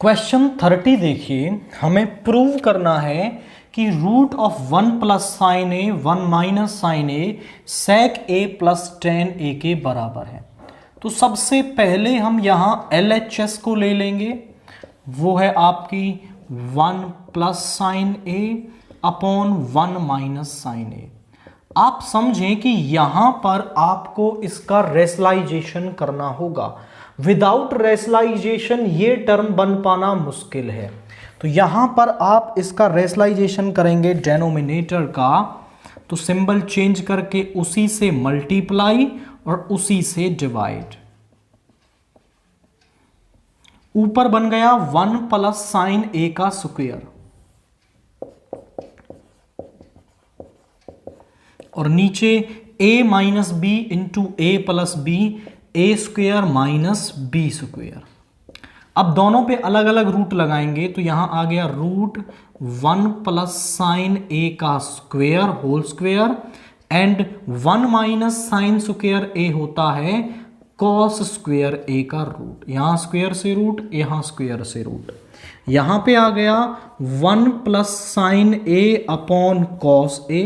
Question 30 देखिए, हमें prove करना है कि root of 1 plus sine A 1 minus sine A sec A plus tan A के बराबर है। तो सबसे पहले हम यहाँ LHS को ले लेंगे, वो है आपकी 1 प्लस साइन ए अपॉन 1 माइनस साइन ए। आप समझें कि यहां पर आपको इसका रेशनलाइजेशन करना होगा। विदाउट रेशनलाइजेशन ये टर्म बन पाना मुश्किल है। तो यहां पर आप इसका रेशनलाइजेशन करेंगे डेनोमिनेटर का, तो सिंबल चेंज करके उसी से मल्टीप्लाई और उसी से डिवाइड। ऊपर बन गया 1 प्लस साइन ए का स्क्वायर और नीचे a minus b into a plus b, A square minus B square. अब दोनों पे अलग अलग रूट लगाएंगे तो यहां आ गया रूट 1 प्लस साइन ए का square whole square and 1 minus sine square A होता है कॉस स्क्वेयर ए का रूट। यहां स्क्वेयर से रूट, यहां स्क्वेयर से रूट। यहां पे आ गया 1 plus sine A upon cos A.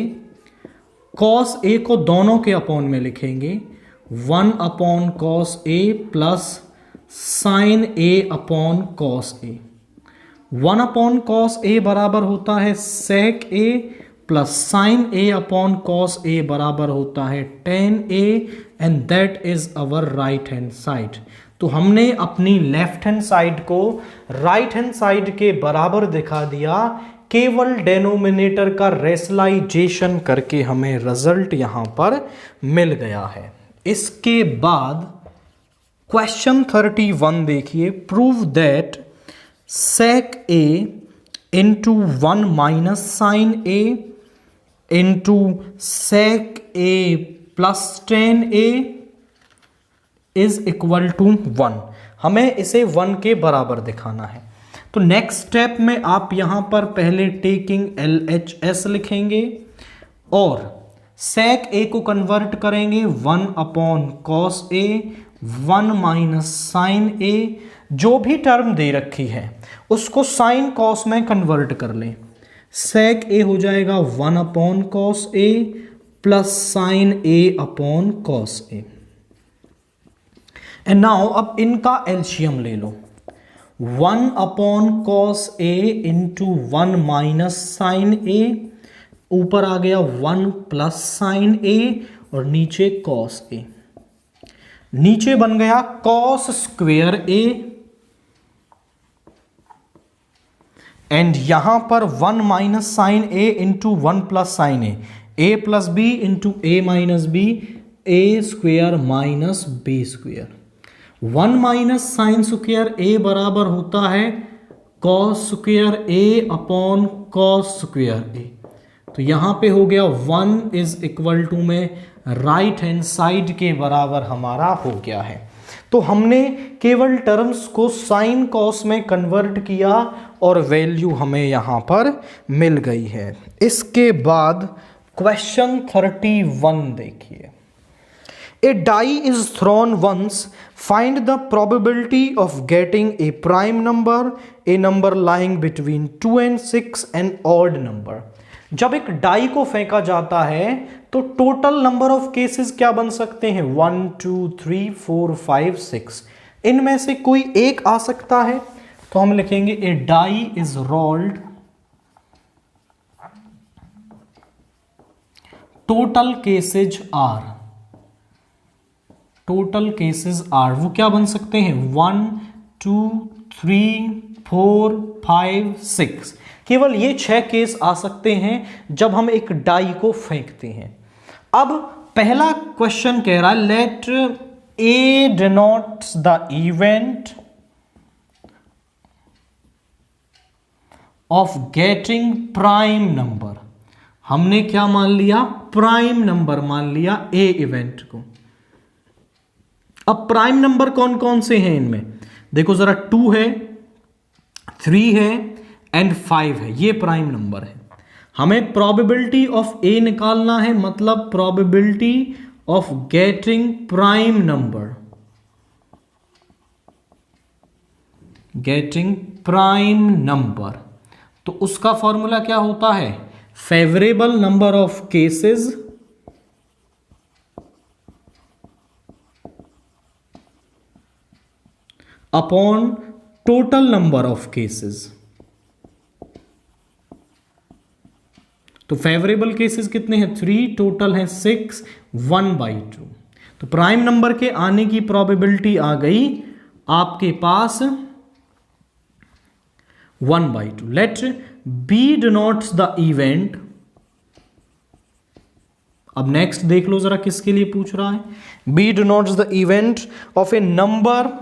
Cos A को दोनों के अपॉन में लिखेंगे, 1 upon cos A plus sine A upon cos A. 1 upon cos A बराबर होता है सेक A plus sine A upon cos A बराबर होता है ten A and that is our right hand side. तो हमने अपनी लेफ्ट हैंड साइड को राइट हैंड साइड के बराबर दिखा दिया। केवल डेनोमिनेटर का रेशनलाइजेशन करके हमें रिजल्ट यहां पर मिल गया है। इसके बाद क्वेश्चन 31 देखिए, prove that sec A into 1 minus sine A into sec A plus tan A is equal to 1। हमें इसे 1 के बराबर दिखाना है। तो नेक्स्ट स्टेप में आप यहां पर पहले टेकिंग LHS लिखेंगे और सेक ए को कन्वर्ट करेंगे 1 upon cos A 1 minus sine ए। जो भी टर्म दे रखी है उसको साइन कॉस में कन्वर्ट कर लें। सेक ए हो जाएगा 1 upon cos A plus sine A upon cos A. And now अब इनका एलसीएम ले लो, 1 upon cos A into 1 minus sine ए, ऊपर आ गया 1 प्लस साइन ए और नीचे कॉस ए। नीचे बन गया कॉस स्क्वेयर ए एंड यहां पर 1 minus sine A into 1 plus sine A plus B into A minus B, A square minus B square. 1 minus sine square A बराबर होता है cos square A upon cos square A. तो यहां पे हो गया 1 इज इक्वल टू में right hand side के बराबर हमारा हो गया है। तो हमने केवल टर्म्स को साइन कॉस में कन्वर्ट किया और वैल्यू हमें यहां पर मिल गई है। इसके बाद क्वेश्चन 31 देखिए, A die is thrown once. Find the probability of getting a prime number, a number lying between 2 and 6, an odd number. जब एक डाई को फेंका जाता है तो टोटल नंबर ऑफ केसेस क्या बन सकते हैं? 1 2 3 4 5 6। इनमें से कोई एक आ सकता है तो हम लिखेंगे a die is rolled, total cases are. Total cases are वो क्या बन सकते हैं? 1 2 3 4 5 6। केवल ये 6 केस आ सकते हैं जब हम एक डाई को फेंकते हैं। अब पहला क्वेश्चन कह रहा है let A denotes the event of getting prime number. हमने क्या मान लिया? प्राइम नंबर मान लिया ए इवेंट को। अब प्राइम नंबर कौन कौन से हैं इनमें? देखो जरा, 2 है, 3 है एंड 5 है, ये प्राइम नंबर है। हमें प्रोबेबिलिटी ऑफ ए निकालना है, मतलब probability of getting prime number getting prime number. तो उसका फॉर्मूला क्या होता है? Favourable number of cases upon total number of cases. तो फेवरेबल केसेस कितने हैं? 3, टोटल है 6, 1/2। तो प्राइम नंबर के आने की प्रोबेबिलिटी आ गई आपके पास 1/2। Let B denotes the event. अब नेक्स्ट देख लो जरा किसके लिए पूछ रहा है। B denotes the event of a number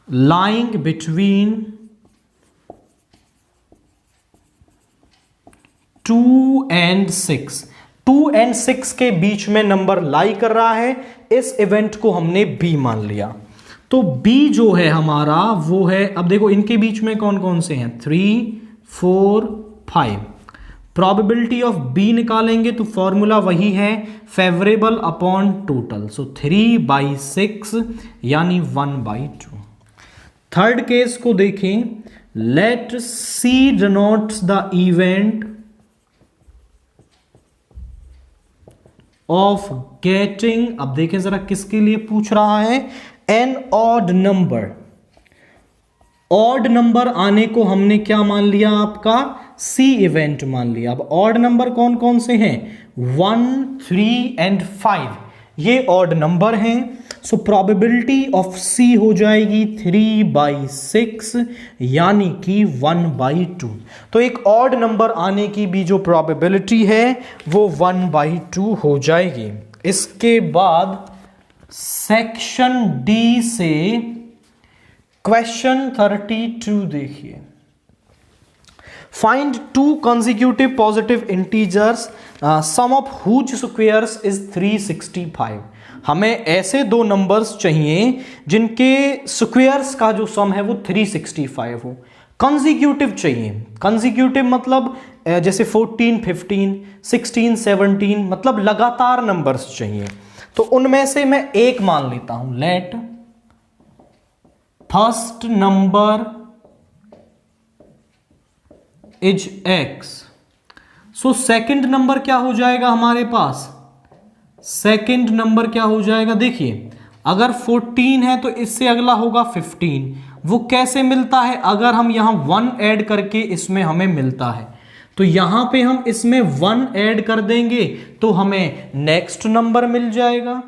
lying between 2 and 6। 2 and 6 के बीच में नंबर लाई कर रहा है, इस इवेंट को हमने B मान लिया। तो B जो है हमारा वो है, अब देखो इनके बीच में कौन कौन से हैं, 3, 4, 5। प्रोबेबिलिटी ऑफ B निकालेंगे तो फॉर्मूला वही है, फेवरेबल अपॉन टोटल। सो 3/6 यानी 1/2। थर्ड केस को देखें, let C denotes the event of getting, अब देखें जरा किसके लिए पूछ रहा है, an odd number. Odd number आने को हमने क्या मान लिया, आपका C इवेंट मान लिया। अब ऑड नंबर कौन कौन से हैं, 1, 3 एंड 5, ये ऑड नंबर हैं। सो प्रोबेबिलिटी ऑफ C हो जाएगी 3/6 यानी कि 1/2। तो एक ऑड नंबर आने की भी जो प्रोबेबिलिटी है वो 1/2 हो जाएगी। इसके बाद सेक्शन डी से क्वेश्चन 32 देखिए। Find 2 consecutive positive integers sum of whose squares is 365। हमें ऐसे दो नंबर्स चाहिए जिनके स्क्वायर्स का जो सम है वो 365 हो। कंसेक्यूटिव चाहिए। कंसेक्यूटिव मतलब जैसे 14, 15, 16, 17, मतलब लगातार नंबर्स चाहिए। तो उनमें से मैं एक मान लेता हूं, let first number is x। So second number क्या हो जाएगा हमारे पास, सेकंड नंबर क्या हो जाएगा, देखिए अगर 14 है तो इससे अगला होगा 15। वो कैसे मिलता है, अगर हम यहां 1 ऐड करके इसमें हमें मिलता है, तो यहां पे हम इसमें 1 ऐड कर देंगे तो हमें नेक्स्ट नंबर मिल जाएगा।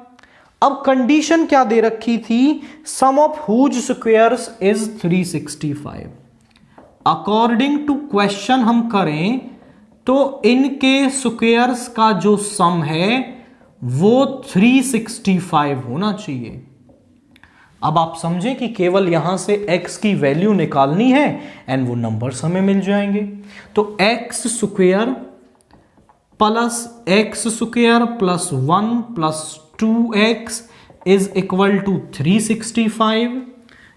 अब कंडीशन क्या दे रखी थी, sum of whose squares is 365। According to question हम करें तो इनके स्क्वायर्स का जो सम है वो 365 होना चाहिए। अब आप समझें कि केवल यहां से x की वैल्यू निकालनी है एंड वो नंबर्स हमें मिल जाएंगे। तो x square plus x square plus 1 plus 2x is equal to 365।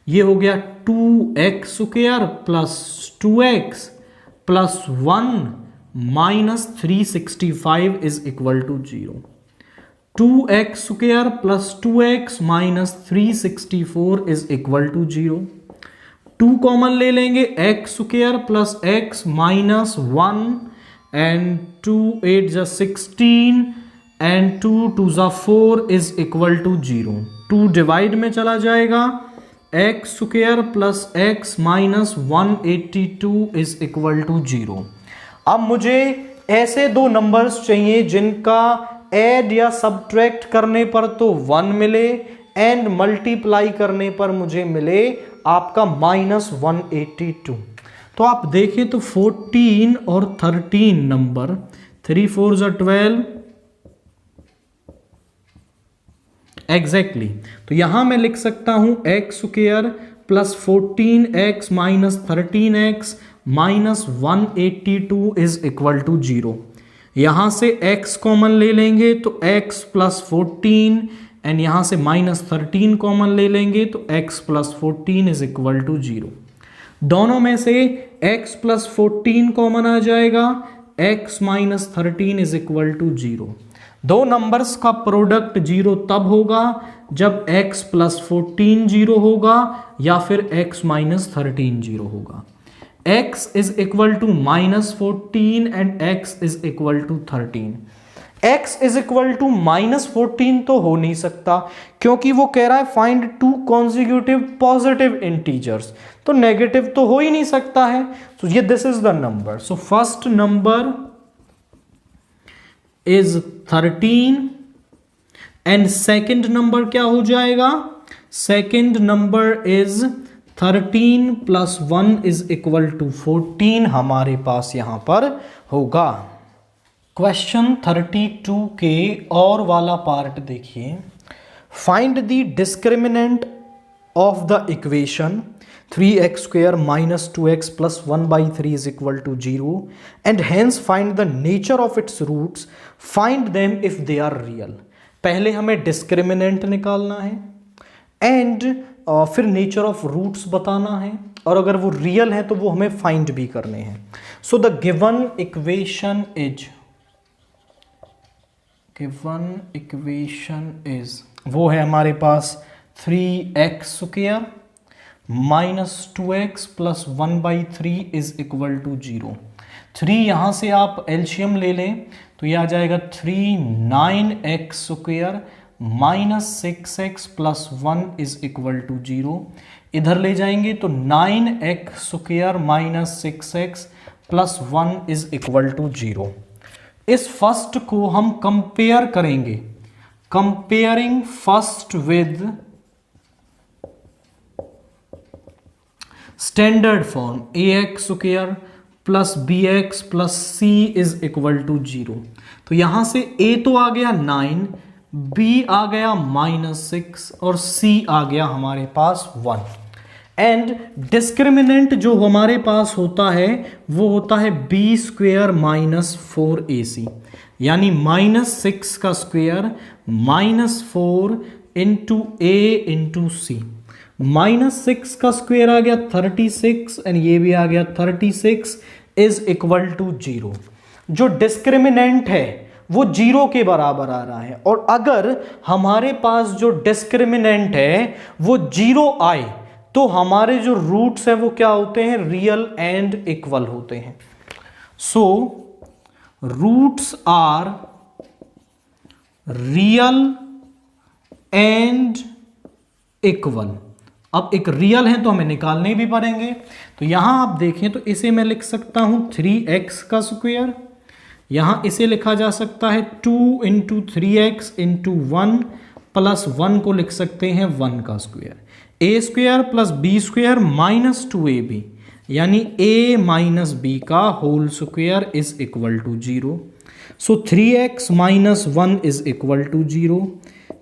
ये हो गया 2x square plus 2x plus 1 minus 365 is equal to 0। 2x square plus 2x minus 364 is equal to 0। 2 common ले लेंगे, x square plus x minus 1 and 2 8 जा 16 and 2 2 जा 4 is equal to 0। 2 divide में चला जाएगा, x square plus x minus 182 is equal to 0। अब मुझे ऐसे दो नंबर्स चाहिए जिनका ऐड या सब्ट्रैक्ट करने पर तो 1 मिले एंड मल्टीप्लाई करने पर मुझे मिले आपका -182। तो आप देखें तो 14 और 13 नंबर, 3 4 जा 12 एग्जैक्टली। तो यहां मैं लिख सकता हूं x square plus 14x minus 13x minus 182 is equal to 0। यहां से x कॉमन ले लेंगे तो x प्लस 14 एंड यहां से माइनस 13 कॉमन ले लेंगे तो x plus 14 is equal to 0। दोनों में से x प्लस 14 कॉमन आ जाएगा, x minus 13 is equal to 0। दो नंबर्स का प्रोडक्ट 0 तब होगा जब x प्लस 14 जीरो होगा या फिर x माइनस 13 जीरो होगा। x is equal to -14 and x is equal to 13। x is equal to -14 तो हो नहीं सकता क्योंकि वो कह रहा है find two consecutive positive integers, तो नेगेटिव तो हो ही नहीं सकता है। सो ये this is the number. So first number is 13 and second number क्या हो जाएगा? Second number is 13 plus 1 is equal to 14 हमारे पास यहां पर होगा। क्वेश्चन 32 के और वाला पार्ट देखिए। Find the discriminant of the equation 3x square minus 2x plus 1 by 3 is equal to 0 and hence find the nature of its roots, find them if they are real। पहले हमें discriminant निकालना है and फिर nature of roots बताना है, और अगर वो रियल है तो वो हमें फाइंड भी करने हैं। So the given equation is वो है हमारे पास 3x square minus 2x plus 1 by 3 is equal to 0। 3 यहां से आप एलसीएम ले लें तो यह आ जाएगा 3 9x square minus 6x plus 1 is equal to 0। इधर ले जाएंगे तो 9x square minus 6x plus 1 is equal to 0। इस फर्स्ट को हम कंपेयर करेंगे, comparing first with standard form ax square plus bx plus c is equal to 0। तो यहां से a तो आ गया 9, b आ गया -6 और c आ गया हमारे पास 1। एंड डिस्क्रिमिनेंट जो हमारे पास होता है वो होता है b स्क्वेयर माइनस 4ac, यानी -6 का स्क्वेयर -4 इंटू a इंटू सी। -6 का स्क्वेयर आ गया 36 एंड ये भी आ गया 36 इज इक्वल टू 0। जो डिस्क्रिमिनेंट है वो 0 के बराबर आ रहा है, और अगर हमारे पास जो डिस्क्रिमिनेंट है वो 0 आए तो हमारे जो रूट्स है वो क्या होते हैं? रियल एंड इक्वल होते हैं। So roots are real and equal. अब एक रियल है तो हमें निकालने भी पड़ेंगे, तो यहां आप देखें तो इसे मैं लिख सकता हूं 3x का स्क्वायर, यहां इसे लिखा जा सकता है 2 इंटू 3x इंटू 1 प्लस 1 को लिख सकते हैं 1 का square, a square plus b square minus 2ab, यानी a माइनस b का whole square is equal to 0। So 3x minus 1 is equal to 0,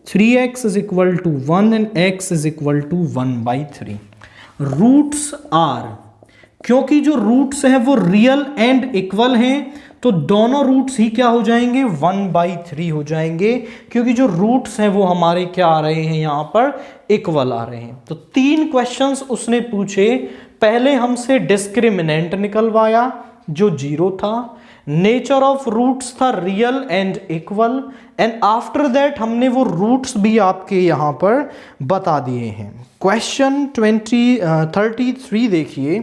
3x is equal to 1 and x is equal to 1 by 3। Roots are, क्योंकि जो roots हैं वो real and equal हैं तो दोनों roots ही क्या हो जाएंगे? 1 by 3 हो जाएंगे, क्योंकि जो रूट्स हैं वो हमारे क्या आ रहे हैं? यहां पर इक्वल आ रहे हैं। तो 3 क्वेश्चंस उसने पूछे। पहले हमसे डिस्क्रिमिनेंट निकलवाया जो 0 था, नेचर ऑफ रूट्स था real and equal, and after that हमने वो रूट्स भी आपके यहां पर बता दिए हैं। क्वेश्चन 33 देखिए।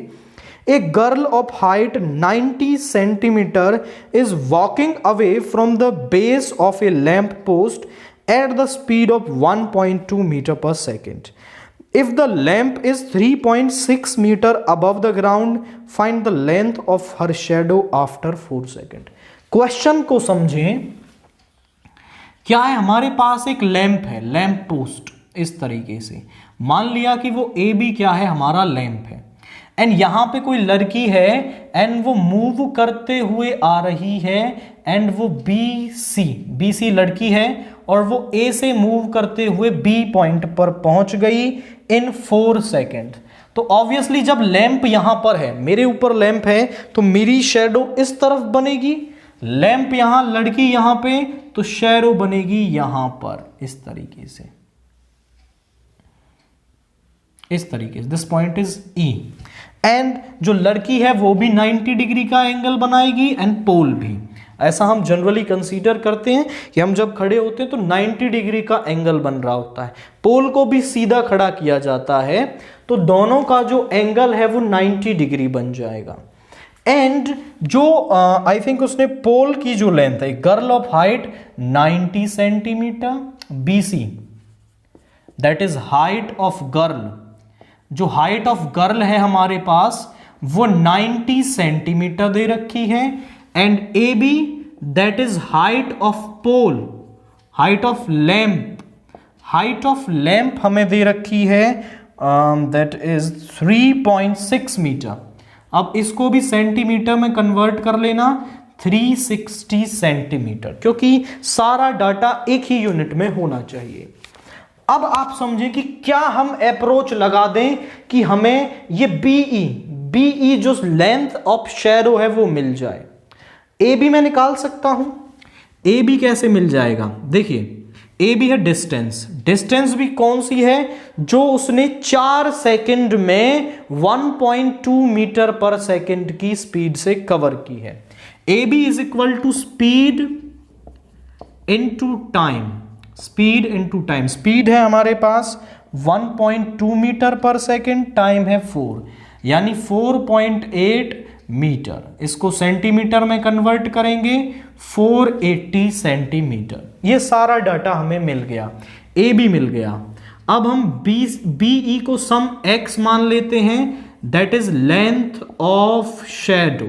A girl of height 90 centimetre is walking away from the base of a lamp post at the speed of 1.2 metre per second. If the lamp is 3.6 meter above the ground, find the length of her shadow after 4 seconds। Question को समझें। क्या है? हमारे पास एक lamp है, lamp post, इस तरीके से मान लिया कि वो ए बी क्या है? हमारा लैंप है, एंड यहां पे कोई लड़की है एंड वो मूव करते हुए आ रही है, एंड वो बी सी लड़की है और वो ए से मूव करते हुए बी पॉइंट पर पहुंच गई इन 4 सेकेंड। तो ऑब्वियसली जब लैंप यहां पर है, मेरे ऊपर लैंप है, तो मेरी शैडो इस तरफ बनेगी, लैंप यहां, लड़की यहां पे, तो शैडो बनेगी यहां पर इस तरीके से, इस तरीके से। This point is E, and जो लड़की है वो भी 90 डिग्री का एंगल बनाएगी एंड पोल भी। ऐसा हम जनरली कंसीडर करते हैं कि हम जब खड़े होते हैं तो 90 डिग्री का एंगल बन रहा होता है। पोल को भी सीधा खड़ा किया जाता है तो दोनों का जो एंगल है वो 90 डिग्री बन जाएगा। एंड जो आई थिंक उसने पोल की जो लेंथ है, girl of height 90 centimetre, BC that is height of girl, जो हाइट ऑफ गर्ल है हमारे पास वो 90 सेंटीमीटर दे रखी है। And AB that is height of pole, height of lamp, height of lamp हमें दे रखी है दैट इज 3.6 मीटर। अब इसको भी सेंटीमीटर में कन्वर्ट कर लेना, 360 सेंटीमीटर, क्योंकि सारा डाटा एक ही यूनिट में होना चाहिए। अब आप समझें कि क्या हम अप्रोच लगा दें कि हमें ये BE जो लेंथ ऑफ शैडो है वो मिल जाए। AB मैं निकाल सकता हूं। AB कैसे मिल जाएगा? देखिए AB है डिस्टेंस, डिस्टेंस भी कौन सी है? जो उसने 4 सेकंड में 1.2 मीटर पर सेकंड की स्पीड से कवर की है। AB is equal to speed into time, speed into time. Speed है हमारे पास 1.2 मीटर पर सेकंड, टाइम है 4, यानी 4.8 मीटर। इसको सेंटीमीटर में कन्वर्ट करेंगे 480 सेंटीमीटर। ये सारा डाटा हमें मिल गया, AB मिल गया। अब हम BE को सम x मान लेते हैं, that is length of shadow.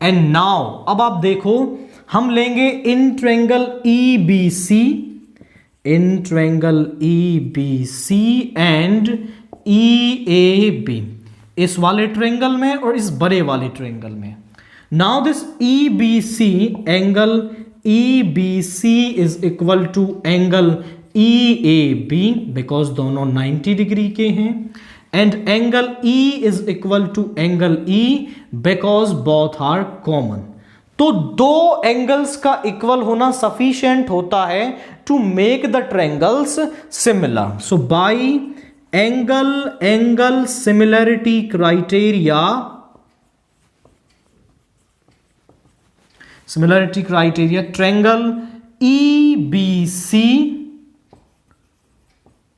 And now अब आप देखो, हम लेंगे in triangle EBC, in triangle EBC and EAB, इस वाले ट्रायंगल में और इस बड़े वाले ट्रायंगल में। Now this EBC angle EBC is equal to angle EAB because दोनों 90 डिग्री के हैं। And angle E is equal to angle E because both are common. तो दो एंगल्स का इक्वल होना सफिशिएंट होता है to make the triangles similar. So by angle similarity criteria, triangle EBC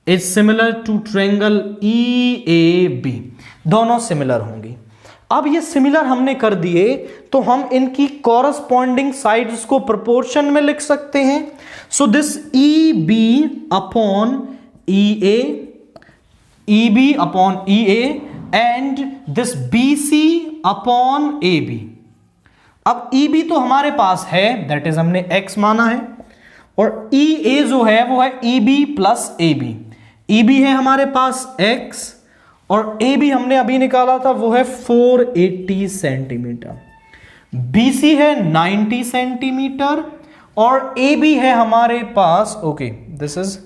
is similar to triangle EAB, दोनों similar होंगी। अब ये सिमिलर हमने कर दिए तो हम इनकी कॉरस्पॉन्डिंग साइड्स को प्रोपोर्शन में लिख सकते हैं। So this EB upon EA, EB upon EA and this BC upon AB। अब EB तो हमारे पास है, दैट इज हमने x माना है, और EA जो है वो है EB प्लस AB। EB है हमारे पास x और AB हमने अभी निकाला था वो है 480 सेंटीमीटर। BC है 90 सेंटीमीटर और AB है हमारे पास, okay this is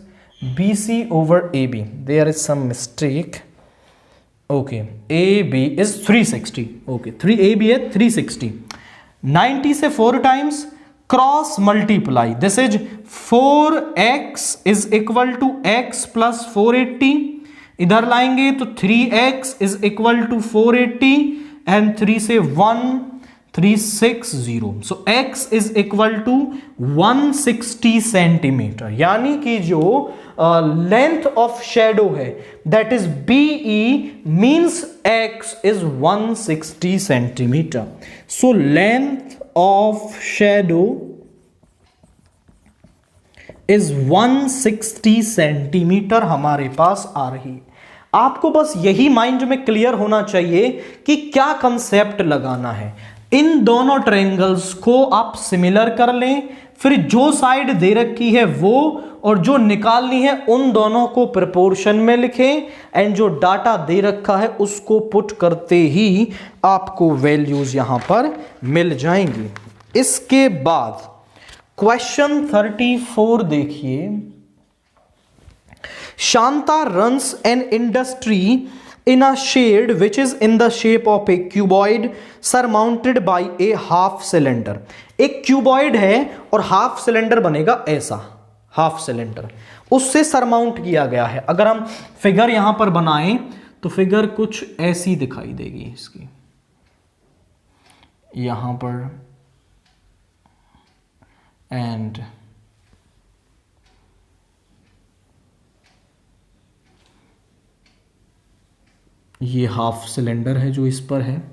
BC over AB, there is some mistake, okay AB is 360, okay 3AB है 360, 90 से 4 times cross multiply, this is 4x is equal to x plus 480, इधर लाएंगे तो 3x is equal to 480 and 3 से 1 360, so x is equal to 160 centimetre, यानी कि जो length of shadow है that is BE means x is 160 centimetre. So length of shadow is 160 centimetre हमारे पास आ रही है। आपको बस यही माइंड में क्लियर होना चाहिए कि क्या कंसेप्ट लगाना है। इन दोनों ट्रायंगल्स को आप सिमिलर कर लें, फिर जो साइड दे रखी है वो और जो निकालनी है उन दोनों को प्रोपोर्शन में लिखें एंड जो डाटा दे रखा है उसको पुट करते ही आपको वैल्यूज यहां पर मिल जाएंगी। इसके बाद क्वेश्चन 34 देखिए। Shanta runs an industry in a shade which is in the shape of a cuboid surmounted by a half cylinder। एक क्यूबॉइड है और हाफ सिलेंडर बनेगा ऐसा, हाफ सिलेंडर उससे सरमाउंट किया गया है। अगर हम फिगर यहां पर बनाएं तो फिगर कुछ ऐसी दिखाई देगी इसकी, यहाँ पर एंड ये हाफ सिलेंडर है जो इस पर है,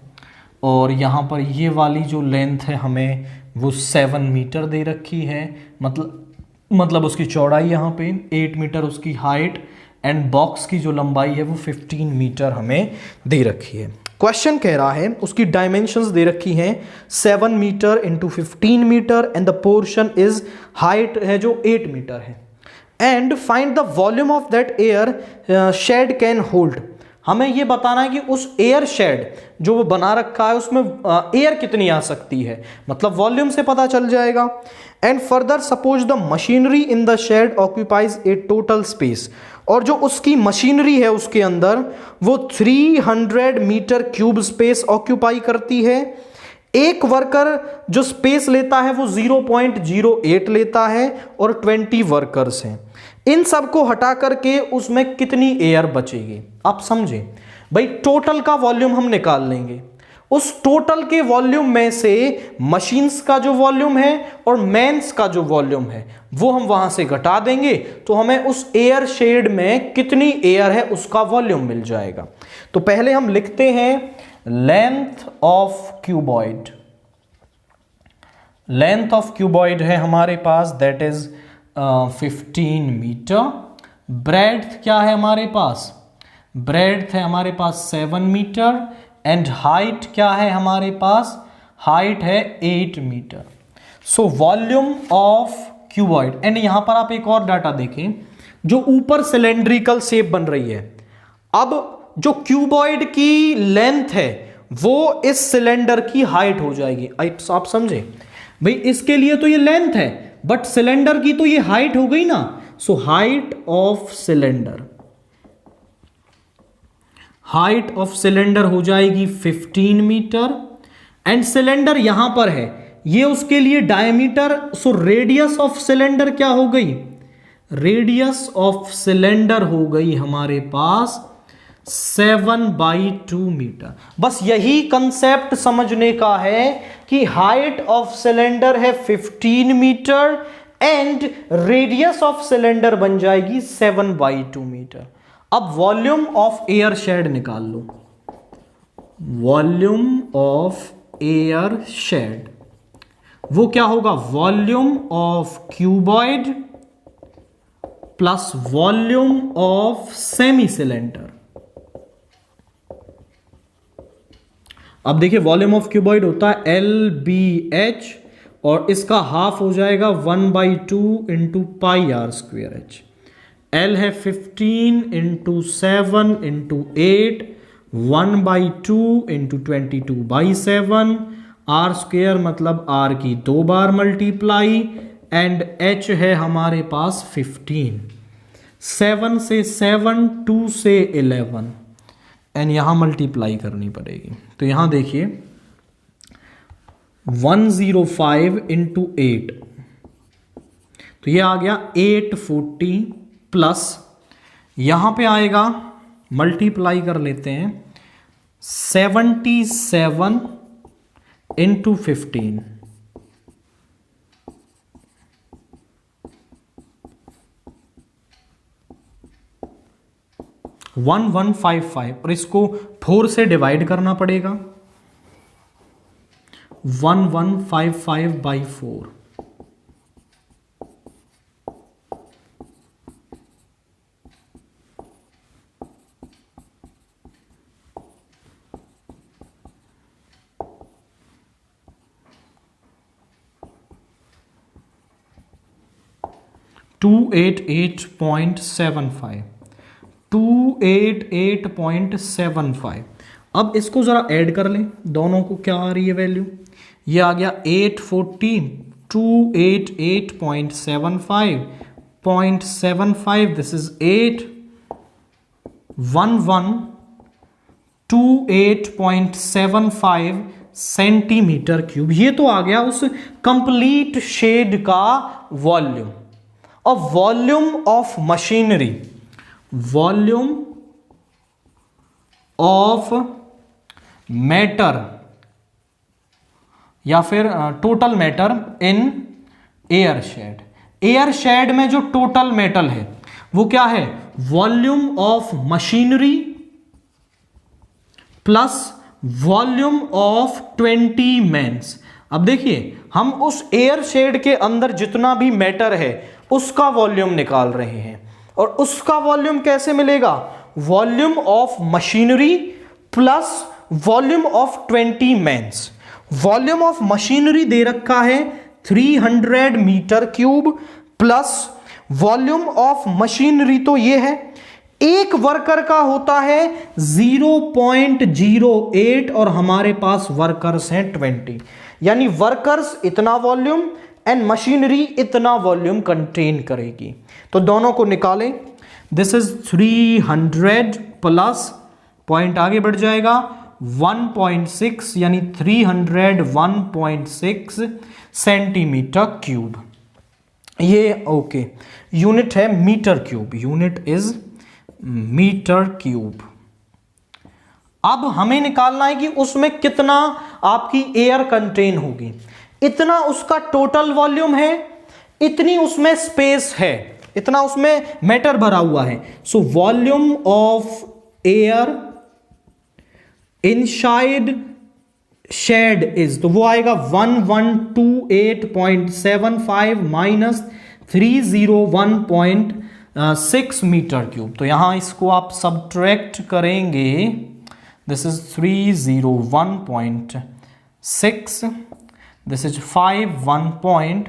और यहाँ पर ये वाली जो लेंथ है हमें वो 7 मीटर दे रखी है, मतलब उसकी चौड़ाई यहाँ पे 8 मीटर उसकी हाइट, एंड बॉक्स की जो लंबाई है वो 15 मीटर हमें दे रखी है। क्वेश्चन कह रहा है उसकी डायमेंशंस दे रखी हैं 7 metre into 15 metre and the portion is height है जो 8 मीटर है, and find the volume of that air shed can hold. हमें ये बताना है कि उस एयर शेड जो वो बना रखा है उसमें एयर कितनी आ सकती है, मतलब वॉल्यूम से पता चल जाएगा। And further suppose the machinery in the shed occupies a total space, और जो उसकी मशीनरी है उसके अंदर वो 300 मीटर क्यूब स्पेस ऑक्यूपाई करती है। एक वर्कर जो स्पेस लेता है वो 0.08 लेता है और 20 वर्कर्स हैं। इन सब को हटा करके उसमें कितनी एयर बचेगी, आप समझे भाई। टोटल का वॉल्यूम हम निकाल लेंगे, उस टोटल के वॉल्यूम में से मशीन्स का जो वॉल्यूम है और मैन्स का जो वॉल्यूम है वो हम वहां से घटा देंगे, तो हमें उस एयर शेड में कितनी एयर है उसका वॉल्यूम मिल जाएगा। तो पहले हम लिखते हैं length of cuboid. Length of cuboid है हमारे पास दैट इज 15 मीटर। ब्रेड्थ क्या है हमारे पास, ब्रेड्थ है हमारे पास 7 मीटर, एंड हाइट क्या है हमारे पास, हाइट है 8 metre. So volume of cuboid, and यहां पर आप एक और डाटा देखें, जो ऊपर सिलेंड्रिकल शेप बन रही है, अब जो क्यूबॉइड की लेंथ है वो इस सिलेंडर की हाइट हो जाएगी। आप समझे भाई, इसके लिए तो ये लेंथ है बट सिलेंडर की तो ये हाइट हो गई ना। So height of cylinder, height of cylinder हो जाएगी 15 मीटर, एंड सिलेंडर यहां पर है, ये उसके लिए diameter. So radius of cylinder क्या हो गई, रेडियस ऑफ सिलेंडर हो गई हमारे पास 7/2 मीटर। बस यही कंसेप्ट समझने का है कि हाइट ऑफ सिलेंडर है 15 metre and radius of cylinder बन जाएगी 7/2 मीटर। अब वॉल्यूम ऑफ एयर शेड निकाल लो, वॉल्यूम ऑफ एयर शेड वो क्या होगा, volume of cuboid plus volume of semi cylinder. अब देखिए वॉल्यूम ऑफ क्यूबॉइड होता है LBH, और इसका हाफ हो जाएगा 1/2 इंटू πr²h। L है 15 इंटू 7 इंटू 8, 1/2 इंटू 22/7, r² मतलब r की 2 बार मल्टीप्लाई, एंड h है हमारे पास 15, 7 से 7, 2 से 11, एंड यहां मल्टीप्लाई करनी पड़ेगी। तो यहां देखिए 105 इंटू 8, तो ये आ गया 840 प्लस, यहां पे आएगा मल्टीप्लाई कर लेते हैं 77 इंटू 15, 1155, और इसको 4 से डिवाइड करना पड़ेगा, 1155/4। $288.75, 288.75। अब इसको जरा ऐड कर लें, दोनों को क्या आ रही है वैल्यू, ये आ गया 840, 288.75, दिस इज 8, 1128.75 सेंटीमीटर क्यूब। ये तो आ गया उस कंप्लीट शेड का वॉल्यूम। और volume of machinery, volume of matter या फिर total matter in air shed. Air shed में जो टोटल मेटल है वो क्या है, volume of machinery plus volume of 20 men's. अब देखिए हम उस एयर शेड के अंदर जितना भी मैटर है उसका वॉल्यूम निकाल रहे हैं, और उसका वॉल्यूम कैसे मिलेगा, volume of machinery plus volume of 20 mens. Volume of machinery दे रखा है 300 metre cube, plus volume of machinery तो ये है, एक वर्कर का होता है 0.08 और हमारे पास वर्कर्स हैं 20, यानी वर्कर्स इतना वॉल्यूम एंड मशीनरी इतना वॉल्यूम कंटेन करेगी। तो दोनों को निकालें, दिस इज 300 प्लस पॉइंट आगे बढ़ जाएगा 1.6 यानी 301.6 सेंटीमीटर क्यूब। ये ओके, यूनिट है metre cube, unit is metre cube. अब हमें निकालना है कि उसमें कितना आपकी एयर कंटेन होगी, इतना उसका टोटल वॉल्यूम है, इतनी उसमें स्पेस है, इतना उसमें मैटर भरा हुआ है। So volume of air inside shed is, तो वो आएगा 1128.75 माइनस 301.6 मीटर क्यूब। तो यहां इसको आप सब्ट्रैक्ट करेंगे, this is 301.6, this is 51 point,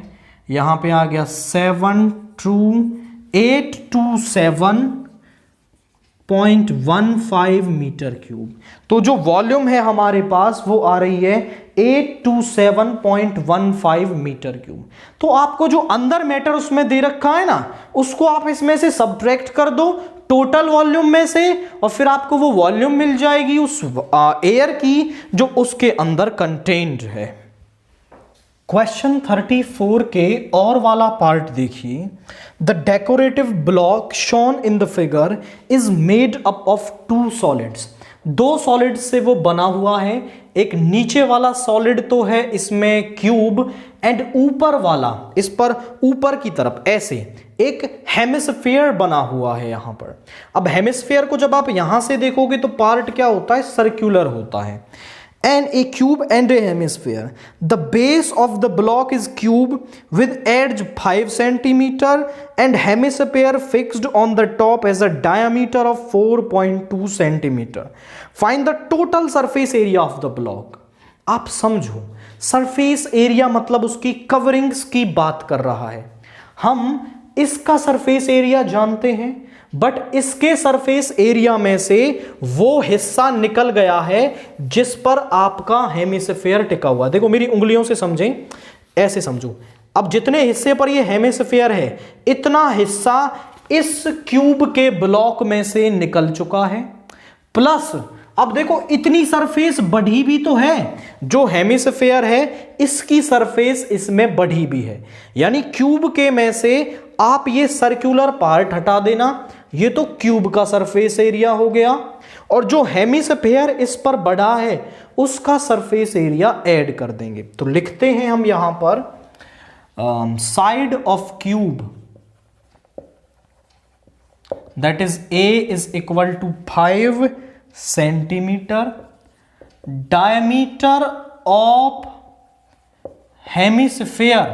यहां पे आ गया 72827.15 मीटर क्यूब। तो जो वॉल्यूम है हमारे पास वो आ रही है 827.15 मीटर क्यूब। तो आपको जो अंदर मैटर उसमें दे रखा है ना, उसको आप इसमें से सब्ट्रैक्ट कर दो टोटल वॉल्यूम में से, और फिर आपको वो वॉल्यूम मिल जाएगी उस एयर की जो उसके अंदर कंटेन्ड है। क्वेश्चन 34 के और वाला पार्ट देखिए, the decorative block shown in the figure is made up of 2 solids. 2 solid से वो बना हुआ है, एक नीचे वाला सॉलिड तो है इसमें क्यूब, एंड ऊपर वाला, इस पर ऊपर की तरफ ऐसे एक हेमिस्फीयर बना हुआ है यहां पर। अब हेमिस्फीयर को जब आप यहां से देखोगे तो पार्ट क्या होता है, सर्कुलर होता है। And a cube and a hemisphere. The base of the block is cube with edge 5 centimeter and hemisphere fixed on the top as a diameter of 4.2 centimeter. Find the total surface area of the block. आप समझो, surface area मतलब उसकी coverings की बात कर रहा है। हम इसका सरफेस एरिया जानते हैं, बट इसके सरफेस एरिया में से वो हिस्सा निकल गया है जिस पर आपका हेमिस्फीयर टिका हुआ। देखो मेरी उंगलियों से समझें, ऐसे समझो। अब जितने हिस्से पर ये हेमिस्फीयर है, इतना हिस्सा इस क्यूब के ब्लॉक में से निकल चुका है, प्लस अब देखो इतनी सरफेस बढ़ी भी तो है, जो हेमिस्फीयर है इसकी सरफेस इसमें बढ़ी भी है, यानी क्यूब के में से आप ये सर्कुलर पार्ट हटा देना, ये तो क्यूब का सरफेस एरिया हो गया, और जो हेमिस्फीयर इस पर बढ़ा है उसका सरफेस एरिया ऐड कर देंगे। तो लिखते हैं हम यहां पर side of cube that is a is equal to 5 centimetre, diameter of hemisphere,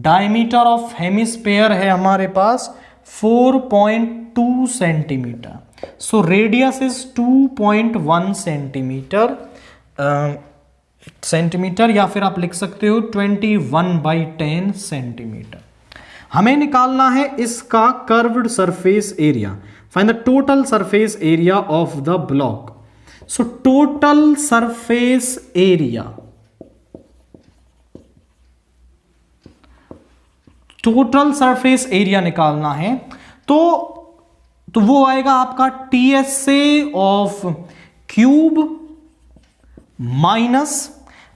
diameter of hemisphere है हमारे पास 4.2 centimetre, so radius is 2.1 centimetre, या फिर आप लिख सकते हो 21/10 सेंटीमीटर। हमें निकालना है इसका curved surface area. Find the total surface area of the block. So total surface area, total surface area निकालना है तो वो आएगा आपका TSA ऑफ क्यूब माइनस,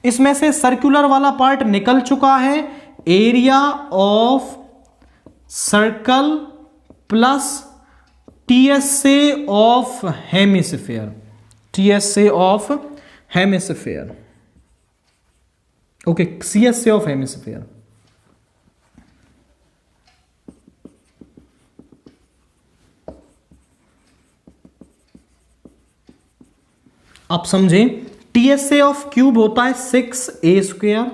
इसमें से सर्कुलर वाला पार्ट निकल चुका है, area of circle plus TSA of hemisphere, TSA of hemisphere. Okay, CSA of hemisphere. आप समझे, TSA ऑफ क्यूब होता है 6a²,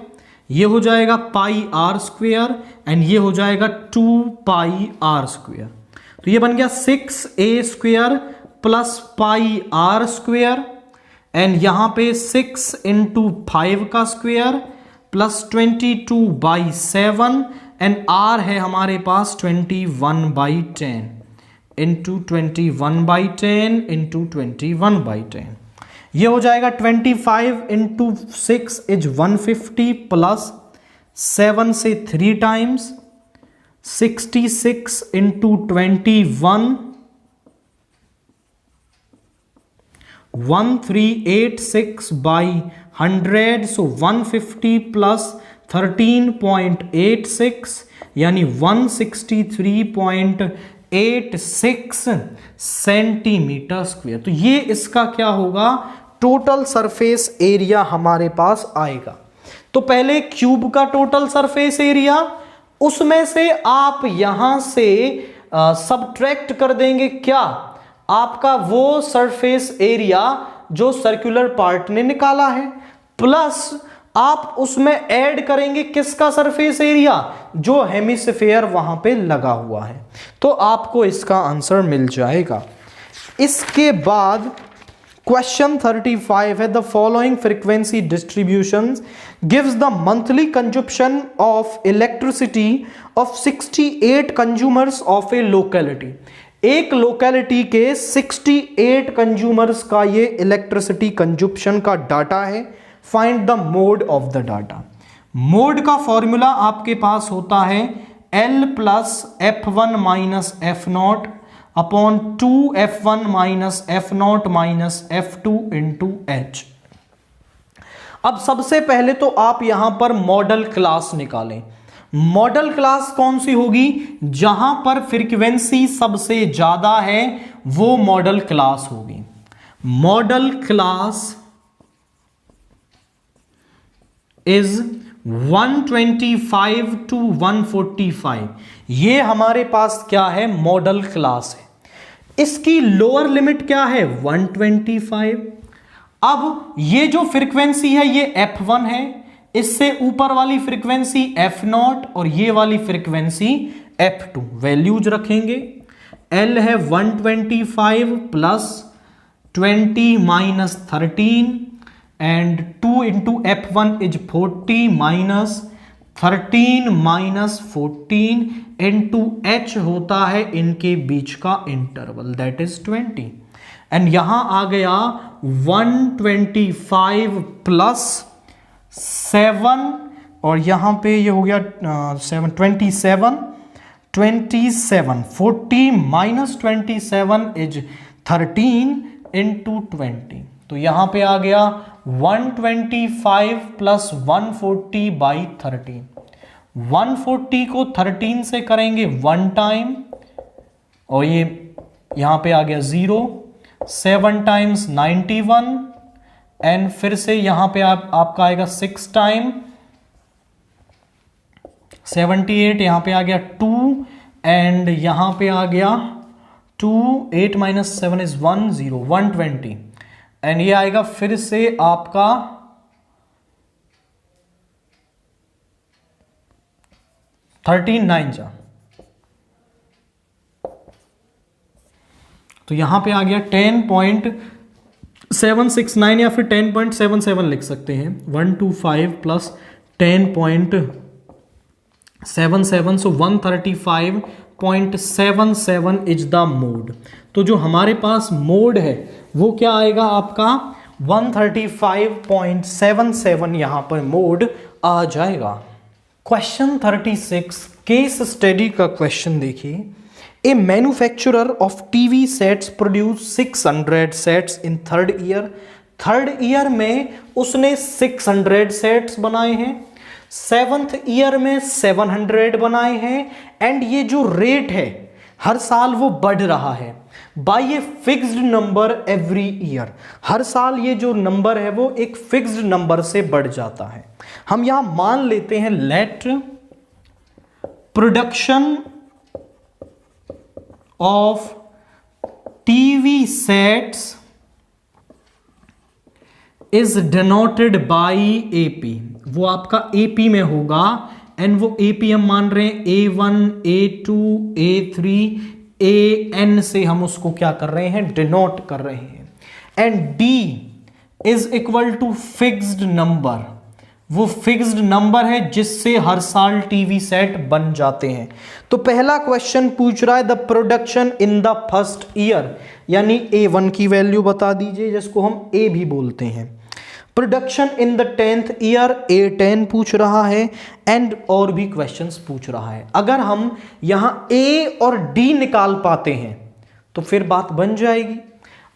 ये हो जाएगा πr², एंड ये हो जाएगा 2πr²। तो ये बन गया 6a² प्लस πr², एंड यहां पे 6 × 5 का स्क्वायर प्लस 22/7, एंड r है हमारे पास 21/10 इंटू 21/10 इंटू 21/10। ये हो जाएगा 25 × 6 इज 150 प्लस 7 से 3 टाइम्स 66 × 21 1386/100, सो 150 प्लस 13.86 यानी 163.86 सेंटीमीटर स्क्वायर। तो ये इसका क्या होगा, टोटल सरफेस एरिया हमारे पास आएगा। तो पहले क्यूब का टोटल सरफेस एरिया, उसमें से आप यहां से सबट्रैक्ट कर देंगे क्या, आपका वो सरफेस एरिया जो सर्कुलर पार्ट ने निकाला है, प्लस आप उसमें ऐड करेंगे किसका सरफेस एरिया, जो हेमिस्फीयर वहां पे लगा हुआ है। तो आपको इसका आंसर मिल जाएगा। इसके बाद क्वेश्चन 35 है, the following frequency distribution gives the monthly consumption of elasticity of 68 consumers of A locality. एक लोकेलिटी के 68 कंज्यूमर्स का ये इलेक्ट्रिसिटी कंजप्शन का डाटा है। Find the mode of the data. Mode का फॉर्मूला आपके पास होता है L plus F1 minus F0 upon 2F1 minus F0 minus F2 into H। अब सबसे पहले तो आप यहां पर मॉडल क्लास निकालें। मॉडल क्लास कौन सी होगी, जहां पर फ्रीक्वेंसी सबसे ज्यादा है वो मॉडल क्लास होगी। Model class is 125 to 145। ये हमारे पास क्या है, मॉडल क्लास है। इसकी लोअर लिमिट क्या है, 125। अब ये जो फ्रीक्वेंसी है ये F1 है, इससे ऊपर वाली फ्रीक्वेंसी F0 और ये वाली फ्रीक्वेंसी F2। वैल्यूज रखेंगे, L है 125 plus 20 minus 13 and 2 into F1 is 40 minus 13 minus 14 into H होता है इनके बीच का इंटरवल, दैट इज 20। एंड यहां आ गया 125 प्लस 7 और यहां पे ये हो गया 27 40 माइनस 27 इज 13 इंटू 20। तो यहां पे आ गया 125 प्लस 140/13। 140 को 13 से करेंगे 1 टाइम और ये यहां पे आ गया 0। 7 टाइम्स 91 एंड फिर से यहां पे आपका आएगा 6 टाइम 78। यहां पे आ गया 2 एंड यहां पे आ गया 2। 8 माइनस 7 इज 1 0 120 एंड ये आएगा फिर से आपका 13 9 जा। तो यहां पे आ गया 10.769 या फिर 10.77 लिख सकते हैं। 125 plus 10.77 so 135.77 is the mode. तो जो हमारे पास मोड है वो क्या आएगा आपका 135.77 यहां पर मोड आ जाएगा। क्वेश्चन 36 केस स्टडी का क्वेश्चन देखिए। A manufacturer of TV sets produce 600 sets in third year. Third year में उसने 600 सेट्स बनाए हैं, 7th ईयर में 700 बनाए हैं एंड ये जो रेट है हर साल वो बढ़ रहा है। By a fixed number every year. हर साल ये जो नंबर है वो एक फिक्स्ड नंबर से बढ़ जाता है। हम यहां मान लेते हैं let production of TV sets is denoted by AP. वो आपका एपी में होगा एंड वो एपी हम मान रहे हैं A1 A2 A3 AN से हम उसको क्या कर रहे हैं, डिनोट कर रहे हैं। And D is equal to fixed number, वो फिक्स्ड नंबर है जिससे हर साल टीवी सेट बन जाते हैं। तो पहला क्वेश्चन पूछ रहा है the production in the first year, यानी A1 की वैल्यू बता दीजिए जिसको हम A भी बोलते हैं। Production in the 10th year A10 पूछ रहा है एंड और भी क्वेश्चंस पूछ रहा है। अगर हम यहां A और D निकाल पाते हैं तो फिर बात बन जाएगी।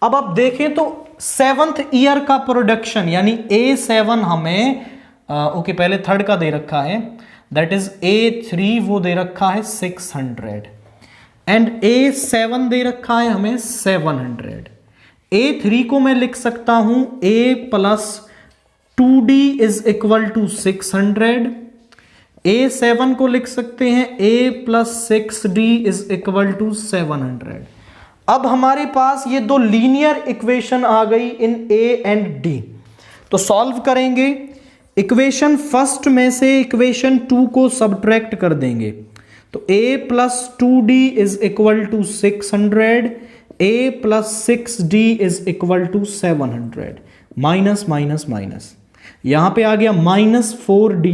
अब आप देखें तो 7th ईयर का प्रोडक्शन यानी A7 हमें ओके पहले थर्ड का दे रखा है, दैट इज A3 वो दे रखा है 600 एंड A7 दे रखा है हमें 700। A3 को मैं लिख सकता हूं A plus 2D is equal to 600। A7 को लिख सकते हैं A plus 6D is equal to 700। अब हमारे पास ये दो लीनियर इक्वेशन आ गई इन A एंड D। तो सॉल्व करेंगे, इक्वेशन फर्स्ट में से इक्वेशन 2 को सब्ट्रैक्ट कर देंगे तो A plus 2D is equal to 600, A plus 6D is equal to 700। Minus minus minus, यहां पे आ गया माइनस 4D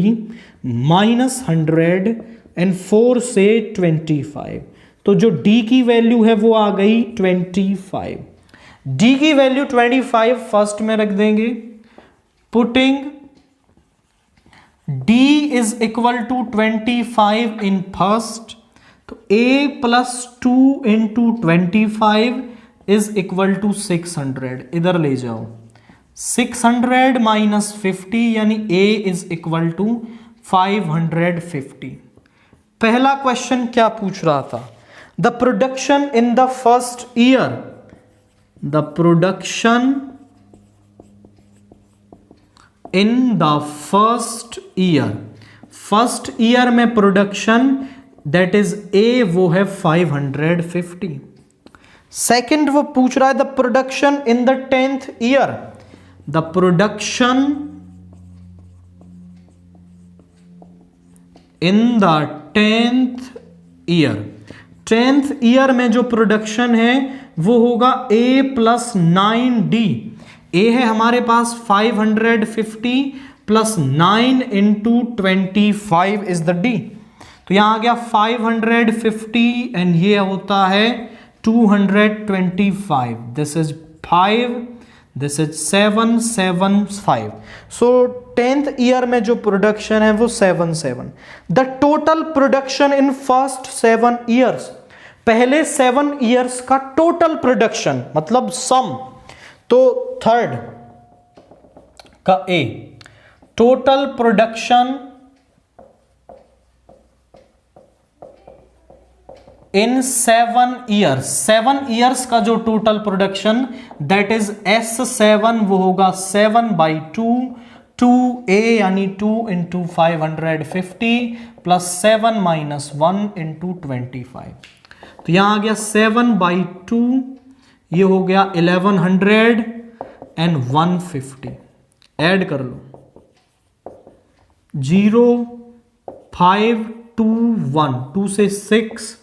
माइनस 100 एंड 4 से 25। तो जो D की वैल्यू है वो आ गई 25। D की वैल्यू 25 फर्स्ट में रख देंगे, putting D is equal to 25 in first, तो A plus 2 into 25 is equal to 600। इधर ले जाओ, 600 माइनस 50 यानी A इज इक्वल टू 550। पहला क्वेश्चन क्या पूछ रहा था, the production in the first year, the production in the first year, first year में प्रोडक्शन दैट इज A वो है 550। सेकंड वो पूछ रहा है the production in the 10th year, the production in the 10th year, 10th year में जो production है वो होगा A प्लस 9D। A है हमारे पास 550 plus 9 into 25 is the D। तो यहां आ गया 550 एंड ये होता है 225। This is 5, this is 775। So 10th year में जो प्रोडक्शन है वो 77। The total production in first 7 years, पहले 7 ईयर्स का टोटल प्रोडक्शन मतलब सम, तो थर्ड का A, total production in 7 years, 7 years का जो total production that is S7 वो होगा 7/2, 2A यानी 2 इंटू 550 प्लस 7 माइनस 1 इंटू 25। तो यहां आ गया 7/2, ये हो गया 1100 एंड 150। ऐड कर लो 0 5 2 1, 2 से 6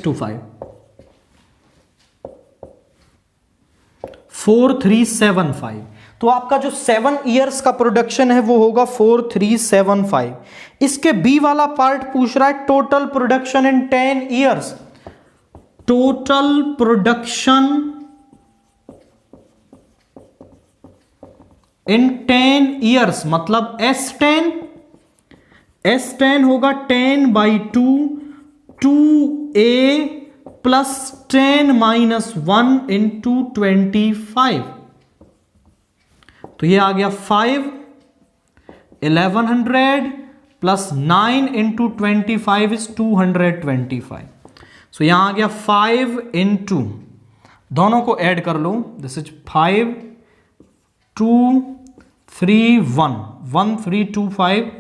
to 5, 4375। तो आपका जो 7 ईयर्स का प्रोडक्शन है वो होगा 4375। इसके बी वाला पार्ट पूछ रहा है total production in 10 years, total production in 10 years मतलब S10 होगा 10/2, 2A प्लस 10 माइनस 1 इंटू 25। तो ये आ गया 5, 1100 प्लस 9 इंटू 25 इज 225। सो यहां आ गया 5 इंटू, दोनों को ऐड कर लो, दिस इज 5 2 3 1 1 3 2 5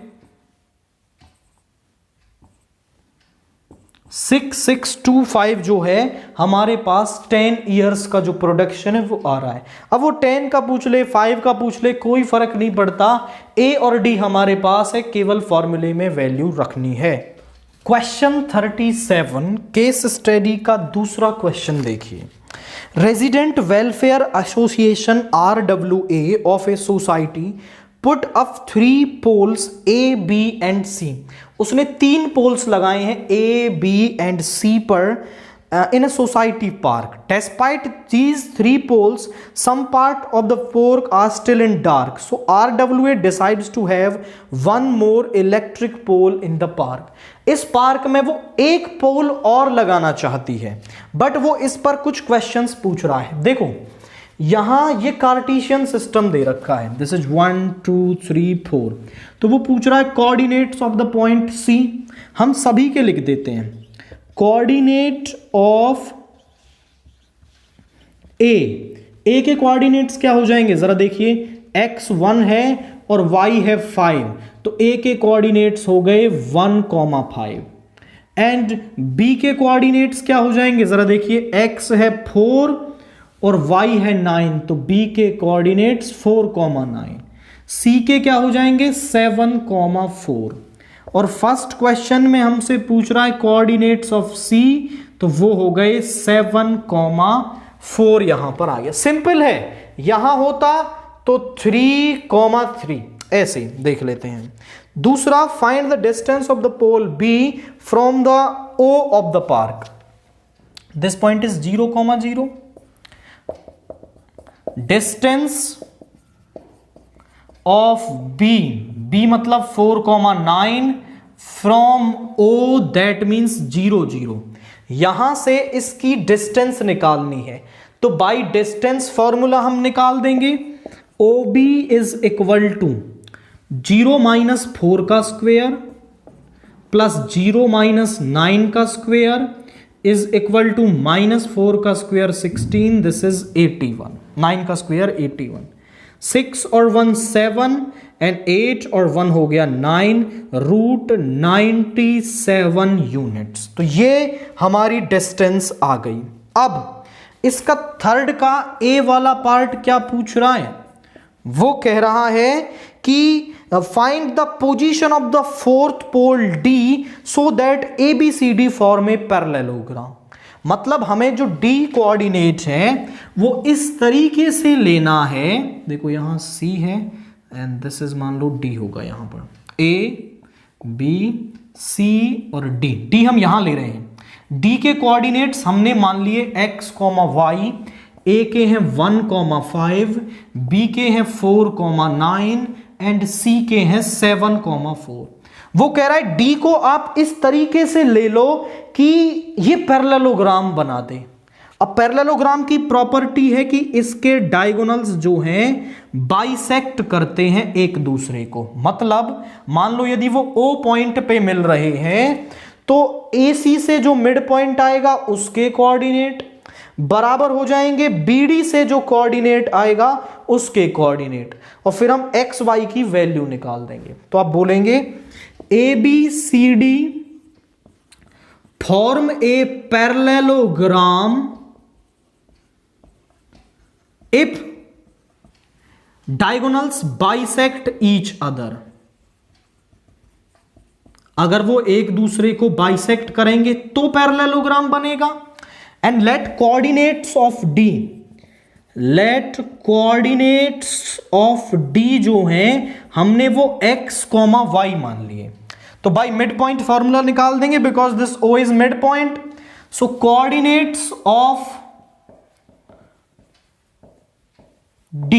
6 6 2 5 जो है हमारे पास 10 ईयर्स का जो प्रोडक्शन है वो आ रहा है। अब वो 10 का पूछ ले 5 का पूछ ले कोई फर्क नहीं पड़ता, ए और डी हमारे पास है, केवल फॉर्मूले में वैल्यू रखनी है। क्वेश्चन 37 केस स्टडी का दूसरा क्वेश्चन देखिए। Resident welfare association RWA of a society put up 3 poles A, B and C। उसने 3 पोल्स लगाए हैं A, B एंड C पर in a society park. Despite these 3 poles, some part of the park are still in dark. So RWA decides to have one more electric pole in the park. इस park में वो एक पोल और लगाना चाहती है, but वो इस पर कुछ क्वेश्चंस पूछ रहा है। देखो यहां ये कार्टेशियन सिस्टम दे रखा है, दिस इज 1 2 3 4, तो वो पूछ रहा है coordinates of the point C। हम सभी के लिख देते हैं, कोऑर्डिनेट ऑफ ए के कोऑर्डिनेट्स क्या हो जाएंगे जरा देखिए, x 1 है और y है 5, तो a के कोऑर्डिनेट्स हो गए 1,5 एंड b के कोऑर्डिनेट्स क्या हो जाएंगे जरा देखिए, x है 4 और y है 9, तो b के कोऑर्डिनेट्स 4,9, c के क्या हो जाएंगे 7,4 और फर्स्ट क्वेश्चन में हमसे पूछ रहा है कोऑर्डिनेट्स ऑफ C, तो वो हो गए 7,4 यहां पर आ गया। सिंपल है, यहां होता तो 3,3 ऐसे देख लेते हैं। दूसरा, find the distance of the pole B from the O of the park. This point is 0,0। Distance of B मतलब 4,9 फ्रॉम O, दैट मीन्स 0 0। यहां से इसकी डिस्टेंस निकालनी है, तो बाई डिस्टेंस फॉर्मूला हम निकाल देंगे। OB is equal to 0 minus 4 का स्क्वेयर प्लस 0 माइनस 9 का square is equal to minus 4 का स्क्वेयर 16, दिस इज 81, 9 का स्क्वेयर 81, 6 और 1 7 एंड 8 और 1 हो गया 9, रूट 97 यूनिट्स। तो ये हमारी डिस्टेंस आ गई। अब इसका थर्ड का ए वाला पार्ट क्या पूछ रहा है, वो कह रहा है कि find the position of the fourth pole D so that ABCD form a parallelogram. मतलब हमें जो D कोऑर्डिनेट है वो इस तरीके से लेना है, देखो यहां C है एंड दिस इज मान लो D होगा, यहां पर A B C और D हम यहां ले रहे हैं। D के कोऑर्डिनेट्स हमने मान लिए x, y, A के हैं 1,5, B के हैं 4,9 एंड C के हैं 7,4। वो कह रहा है D को आप इस तरीके से ले लो कि ये पैरेललोग्राम बना दे। अब पैरेललोग्राम की प्रॉपर्टी है कि इसके डायगोनल्स जो हैं बाइसेक्ट करते हैं एक दूसरे को। मतलब मान लो यदि वो O पॉइंट पे मिल रहे हैं तो AC से जो मिड पॉइंट आएगा उसके कोऑर्डिनेट बराबर हो जाएंगे BD से जो कोऑर्डिनेट आएगा उसके कोऑर्डिनेट, और फिर हम x y की वैल्यू निकाल देंगे। तो आप बोलेंगे ABCD form a parallelogram if diagonals bisect each other. अगर वो एक दूसरे को बाइसेक्ट करेंगे तो पैरेललोग्राम बनेगा। And let coordinates of D जो हैं हमने वो x, y मान लिए, तो बाई मिड पॉइंट फॉर्मूला निकाल देंगे because this O is mid point. So coordinates of D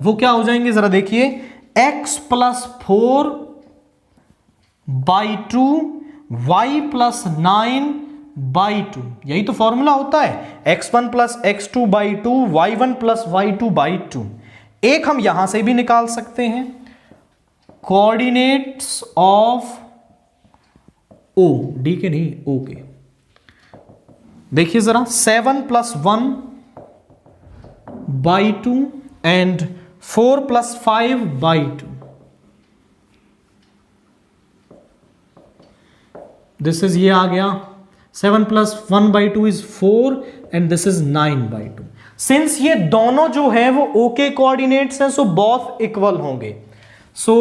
वो क्या हो जाएंगे जरा देखिए, x plus 4 by 2 y plus 9 by 2, यही तो फॉर्मूला होता है, x1 plus x2 by 2, y1 plus y2 by 2। एक हम यहां से भी निकाल सकते हैं, कोऑर्डिनेट्स ऑफ O, D के नहीं O के, देखिए जरा 7 + 1/2 एंड 4 + 5/2. दिस इज ये आ गया 7 + 1/2 is 4 and this is 9/2. Since ये दोनों जो है वो ओके कोऑर्डिनेट्स हैं, सो बोथ इक्वल होंगे. So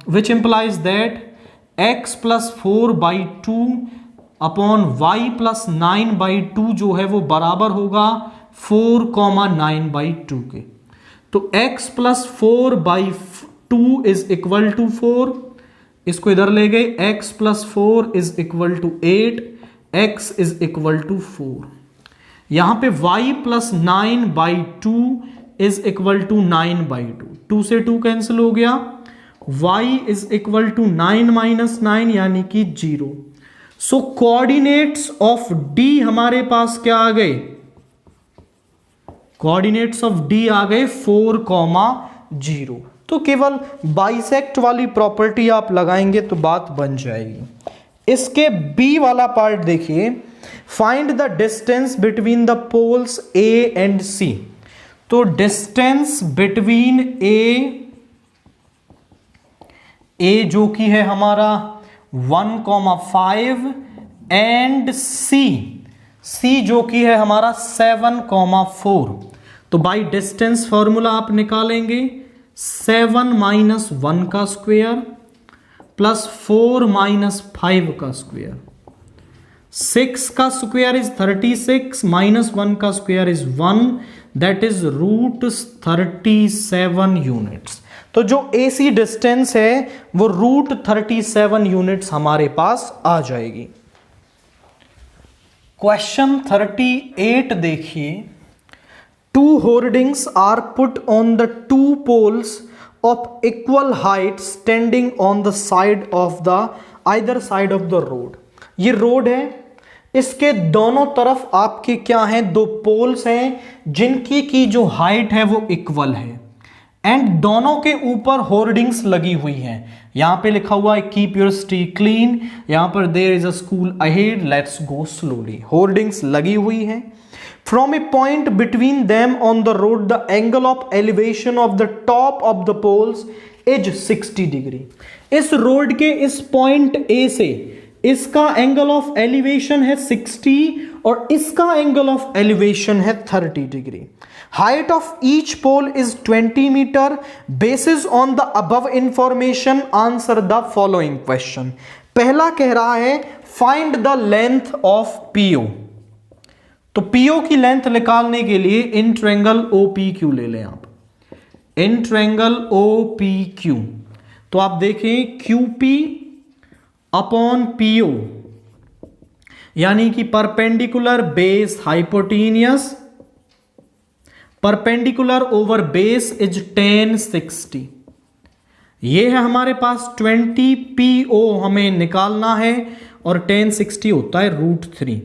which implies that x + 4/2 upon y + 9/2 जो है वो बराबर होगा 4, 9/2 के. तो x + 4/2 इज इक्वल टू 4. इसको इधर ले गए, x + 4 is equal to 8, x is equal to 4. यहां पे y + 9/2 इज इक्वल टू 9/2. 2 से 2 कैंसिल हो गया. y इज इक्वल टू 9 - 9 यानी कि 0. सो कोऑर्डिनेट्स ऑफ d हमारे पास क्या आ गए? कोऑर्डिनेट्स ऑफ d आ गए 4, 0. तो केवल बाइसेक्ट वाली प्रॉपर्टी आप लगाएंगे तो बात बन जाएगी. इसके b वाला पार्ट देखिए, find the distance between the poles a and c. तो डिस्टेंस बिटवीन a जो कि है हमारा 1,5 एंड c जो कि है हमारा 7,4. तो बाई डिस्टेंस फॉर्मूला आप निकालेंगे 7 - 1 का स्क्वायर प्लस 4 - 5 का स्क्वायर. 6 का स्क्वायर इज 36 - 1 का square is 1, that is √37 units. तो जो AC डिस्टेंस है वो √37 यूनिट्स हमारे पास आ जाएगी. क्वेश्चन 38 देखिए. 2 hoardings are put on the 2 poles of equal height standing on the side of the either side of the road. ये रोड है, इसके दोनों तरफ आपके क्या हैं? 2 पोल्स हैं जिनकी की जो हाइट है वो इक्वल है एंड दोनों के ऊपर होर्डिंग्स लगी हुई हैं. यहां पे लिखा हुआ है कीप योर स्ट्रीट क्लीन, यहां पर there is a school ahead, let's go slowly. Hoardings लगी हुई हैं. From a point between them on the road, the angle of elevation of the top of the poles is 60 degree. इस road के इस point A से इसका angle of elevation है 60 और इसका एंगल ऑफ एलिवेशन है 30 degree. Height of each pole is 20 metre. Basis on the above information answer the following question. पहला कह रहा है find the length of PO. तो PO की लेंथ निकालने के लिए इन ट्रायंगल OPQ ले लें आप. इन ट्रायंगल OPQ तो आप देखें QP अपॉन PO यानी कि perpendicular base hypotenuse, perpendicular over base is 1060. ये है हमारे पास 20. PO हमें निकालना है और 1060 होता है √3.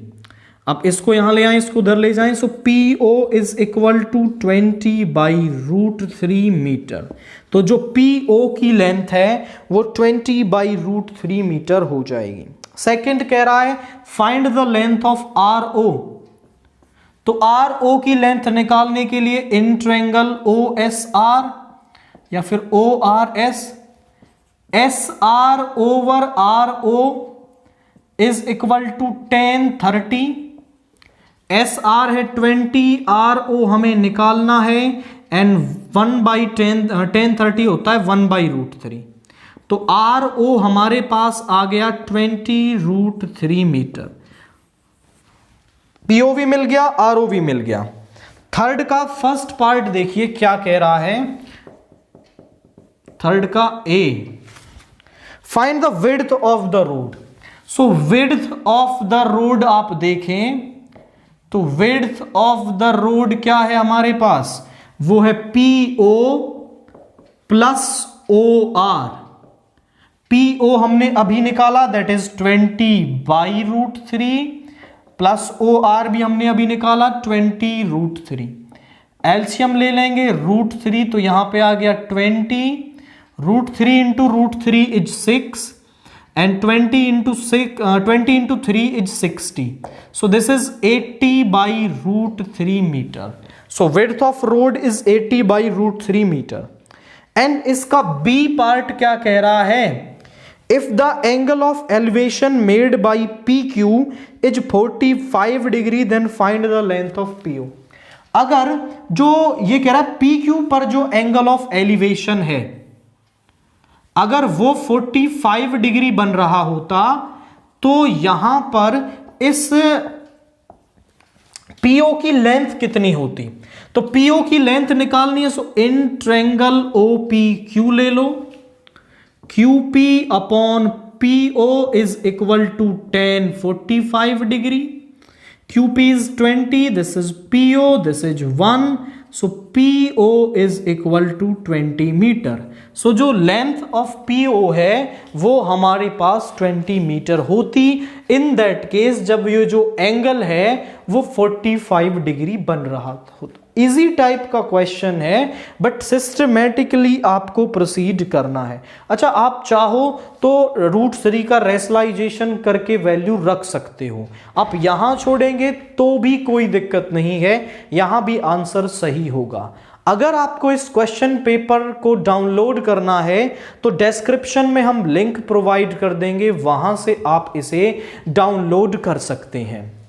अब इसको यहां ले आए, इसको उधर ले जाएं. So PO is equal to 20 by √3 metre. तो जो PO की लेंथ है वो 20 बाई √3 मीटर हो जाएगी. सेकंड कह रहा है find the length of RO. तो RO की लेंथ निकालने के लिए इन ट्रायंगल OSR या फिर ORS, SR over RO is equal to 1030. SR है 20, RO हमें निकालना है एंड 1030 होता है 1/√3. तो RO हमारे पास आ गया 20√3 मीटर. PO भी मिल गया, RO भी मिल गया. थर्ड का फर्स्ट पार्ट देखिए क्या कह रहा है. थर्ड का A, find the width of the road. So width of the road आप देखें तो विड्थ ऑफ द रोड क्या है हमारे पास? वो है PO प्लस OR. PO हमने अभी निकाला दैट इज 20/√3 प्लस OR भी हमने अभी निकाला 20√3. एलसीएम ले लेंगे √3 तो यहां पे आ गया 20. √3 into √3 is 6 and 20 into 3 is 60. So this is 80 by root 3 meter. So width of road is 80 by root 3 meter. And इसका B part क्या कह रहा है? If the angle of elevation made by PQ is 45 degree, then find the length of PO. अगर जो ये कह रहा है PQ पर जो एंगल ऑफ एलिवेशन है, अगर वो 45 डिग्री बन रहा होता तो यहां पर इस PO की लेंथ कितनी होती? तो PO की लेंथ निकालनी है, सो इन ट्रायंगल OPQ ले लो, QP upon PO is equal to tan 45 degree. QP is 20, this is PO, this is 1, so PO is equal to 20 metre. So जो लेंथ ऑफ PO है वो हमारे पास 20 मीटर होती in that case जब ये जो angle है वो 45 डिग्री बन रहा होता. इजी टाइप का क्वेश्चन है बट सिस्टमेटिकली आपको प्रोसीड करना है. अच्छा, आप चाहो तो रूट 3 का रेशनलाइजेशन करके वैल्यू रख सकते हो. आप यहां छोड़ेंगे तो भी कोई दिक्कत नहीं है, यहां भी आंसर सही होगा. अगर आपको इस क्वेश्चन पेपर को डाउनलोड करना है तो डिस्क्रिप्शन में हम लिंक प्रोवाइड कर देंगे, वहां से आप इसे डाउनलोड कर सकते हैं.